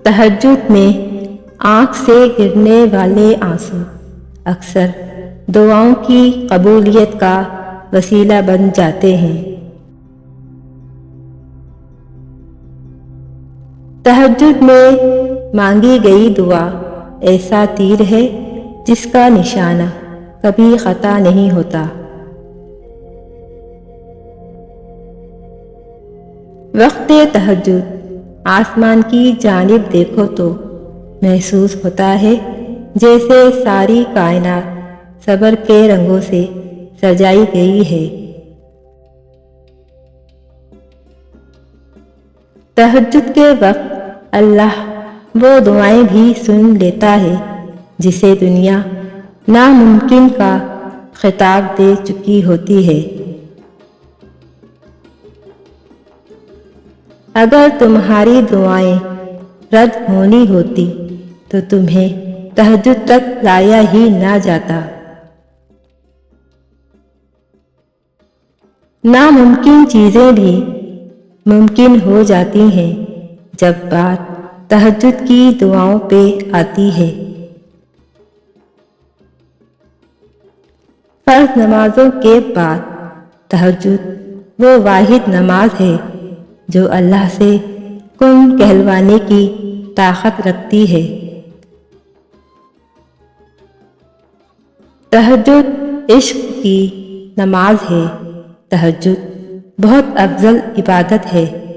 تہجد میں آنکھ سے گرنے والے آنسو اکثر دعاؤں کی قبولیت کا وسیلہ بن جاتے ہیں۔ تہجد میں مانگی گئی دعا ایسا تیر ہے جس کا نشانہ کبھی خطا نہیں ہوتا۔ وقت تہجد آسمان کی جانب دیکھو تو محسوس ہوتا ہے جیسے ساری کائنات صبر کے رنگوں سے سجائی گئی ہے۔ تہجد کے وقت اللہ وہ دعائیں بھی سن لیتا ہے جسے دنیا ناممکن کا خطاب دے چکی ہوتی ہے۔ اگر تمہاری دعائیں رد ہونی ہوتی تو تمہیں تہجد تک لایا ہی نہ جاتا۔ ناممکن چیزیں بھی ممکن ہو جاتی ہیں جب بات تہجد کی دعاؤں پہ آتی ہے۔ فرض نمازوں کے بعد تہجد وہ واحد نماز ہے جو اللہ سے کن کہلوانے کی طاقت رکھتی ہے۔ تہجد عشق کی نماز ہے۔ تہجد بہت افضل عبادت ہے۔